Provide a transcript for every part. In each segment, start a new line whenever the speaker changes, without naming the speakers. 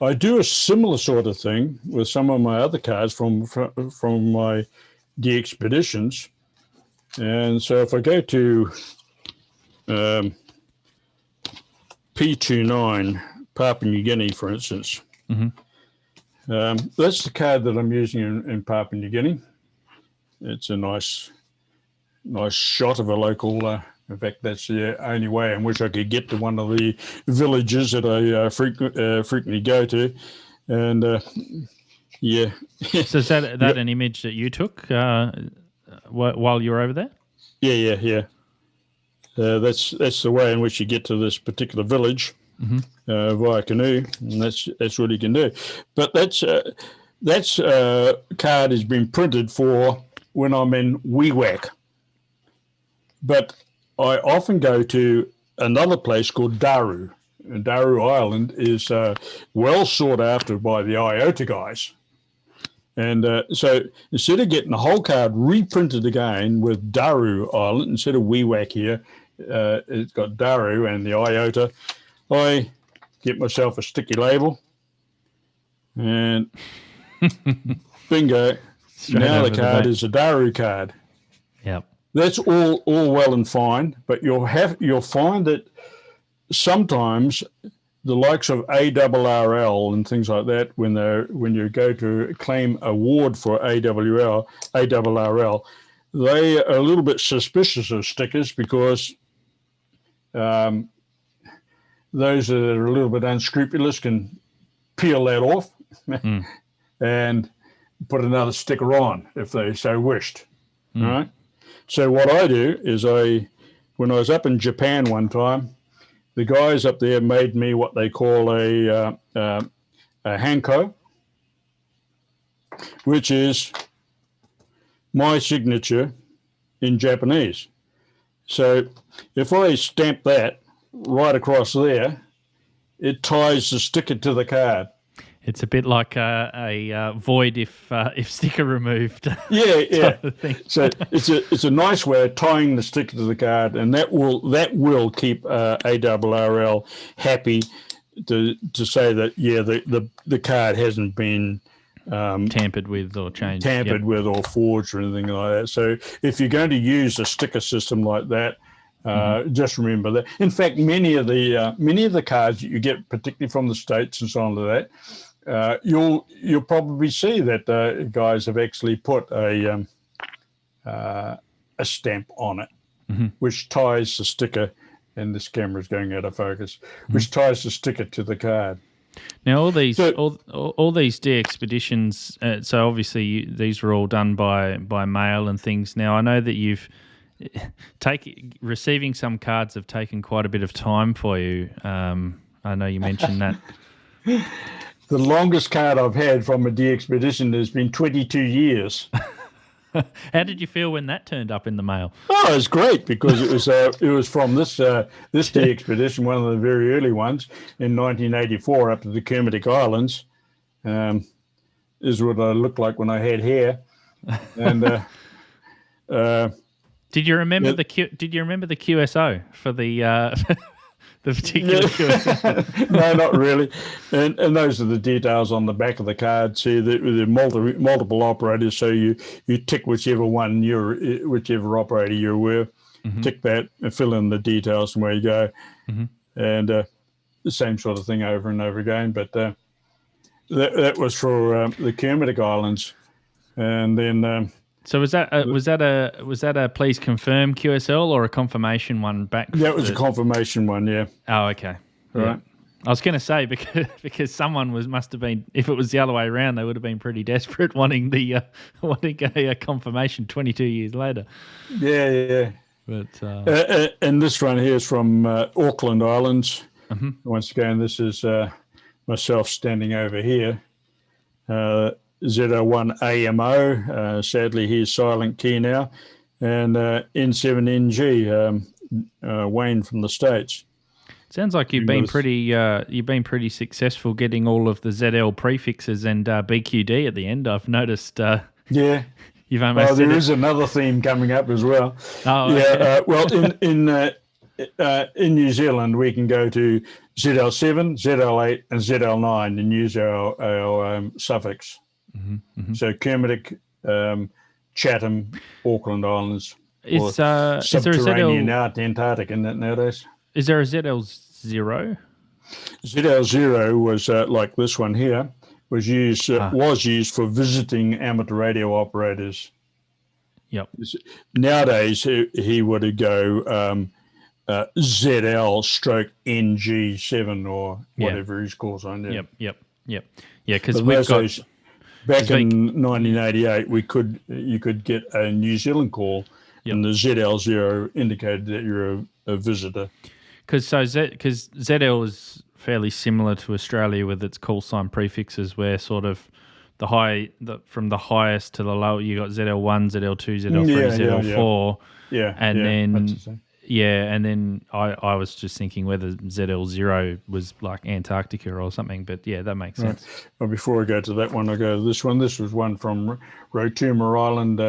I do a similar sort of thing with some of my other cards from my DXpeditions. And so if I go to P29, Papua New Guinea, for instance, that's the card that I'm using in Papua New Guinea. It's a nice shot of a local. In fact, that's the only way in which I could get to one of the villages that I frequently go to. And yeah.
So is that an image that you took while you were over there?
Yeah. That's the way in which you get to this particular village via canoe, and that's what you can do. But that's card has been printed for when I'm in Wewak. But I often go to another place called Daru. And Daru Island is well sought after by the IOTA guys. And so instead of getting the whole card reprinted again with Daru Island, instead of Wewak here, it's got Daru and the IOTA, I get myself a sticky label and bingo, now the card is a Daru card.
Yep.
That's all well and fine, but you'll find that sometimes the likes of ARRL and things like that, when you go to claim award for ARRL, they are a little bit suspicious of stickers because those that are a little bit unscrupulous can peel that off and put another sticker on if they so wished. Right? So what I do is when I was up in Japan one time, the guys up there made me what they call a hanko, which is my signature in Japanese. So if I stamp that right across there, it ties the sticker to the card.
It's a bit like a void if sticker removed.
Yeah. So it's a nice way of tying the sticker to the card, and that will keep ARRL happy to say that the card hasn't been
tampered with or changed,
with or forged or anything like that. So if you're going to use a sticker system like that, just remember that. In fact, many of the cards that you get, particularly from the States and so on like that, you'll probably see that guys have actually put a stamp on it, which ties the sticker. And this camera is going out of focus, which ties the sticker to the card.
Now, all these DXpeditions. So obviously, these were all done by mail and things. Now, I know that you've receiving some cards have taken quite a bit of time for you. I know you mentioned that.
The longest card I've had from a DXpedition has been 22 years.
How did you feel when that turned up in the mail?
Oh, it was great because it was from this DXpedition, one of the very early ones in 1984 up to the Kermadec Islands. Is what I looked like when I had hair, and
did you remember the QSO for the the particular QSO?
No, not really. And those are the details on the back of the card. See, the multiple operators. So you tick whichever operator you're with, tick that and fill in the details from where you go, and the same sort of thing over and over again. But that was for the Kermadec Islands, and then.
So was that a please confirm QSL or a confirmation one back?
That was a confirmation one, yeah.
Oh, okay.
Right.
Yeah. I was going to say because someone must have been, if it was the other way around, they would have been pretty desperate wanting a confirmation 22 years later.
Yeah.
But
and this one here is from Auckland Islands. Once again, this is myself standing over here. ZL1AMO, sadly he's silent key now, and N7NG, Wayne from the States.
Sounds like you've been pretty successful getting all of the ZL prefixes and BQD at the end. I've noticed.
Yeah.
You've almost.
There is another theme coming up as well.
Oh,
yeah.
Okay.
Well, in New Zealand, we can go to ZL7, ZL8, and ZL9 and use our suffix. So Kermadec, Chatham, Auckland Islands,
is there a
subterranean out Antarctica nowadays.
Is there a ZL0?
ZL0 was like this one here, was used for visiting amateur radio operators.
Yep.
Nowadays, he would go ZL/NG7 or whatever his call sign. Yeah.
Yep. Yeah, because we've got
back in 1988, you could get a New Zealand call, and the ZL0 indicated that you're a visitor.
Because ZL is fairly similar to Australia with its call sign prefixes, where sort of from the highest to the low, you got ZL1, ZL2, ZL3, ZL4, and then I was just thinking whether ZL0 was like Antarctica or something, but yeah, that makes sense.
Well, before I go to that one, I go to this one. This was one from Rotuma Island.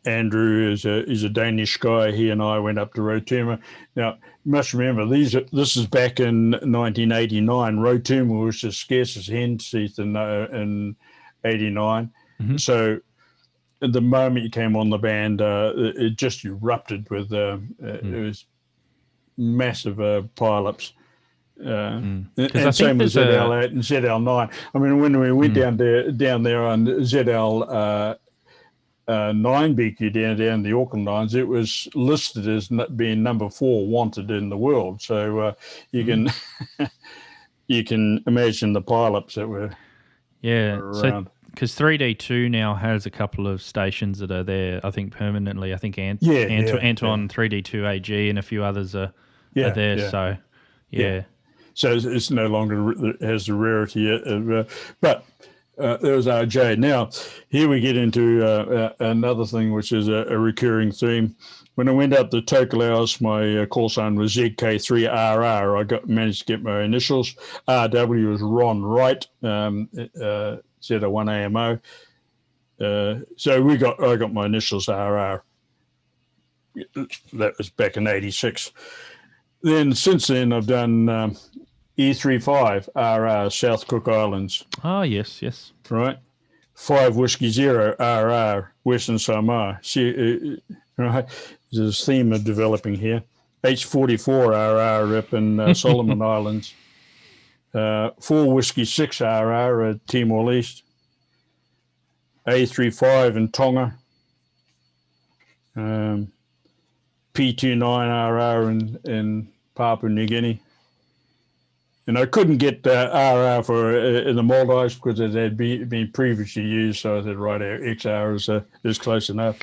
Andrew is a Danish guy. He and I went up to Rotuma. Now, you must remember, this is back in 1989. Rotuma was as scarce as hen's teeth in 89. So at the moment you came on the band, it just erupted with it was massive pile-ups. And same with ZL8 and ZL9. I mean, when we went down there on ZL 9BQD down the Auckland lines, it was listed as being number 4 wanted in the world. So you can you can imagine the pile-ups that were around.
Because 3D2 now has a couple of stations that are there, I think, permanently. I think Anton 3D2 AG and a few others are there. Yeah. So,
So it's no longer has the rarity. But there was RJ. Now, here we get into another thing, which is a recurring theme. When I went up to Tokelau, my call sign was ZK3RR. I managed to get my initials. RW was Ron Wright. ZL1AMO. So I got my initials RR. That was back in 86. Then since then I've done E35 RR South Cook Islands.
Oh yes.
Right. 5 Whiskey Zero RR Western Samoa. See, right. There's a theme of developing here. H44 RR up in Solomon Islands. 4 Whiskey 6 RR at Timor-Leste, A35 in Tonga, P29 RR in Papua New Guinea. And I couldn't get RR for in the Maldives because it had been previously used, so I said, right, XR is close enough.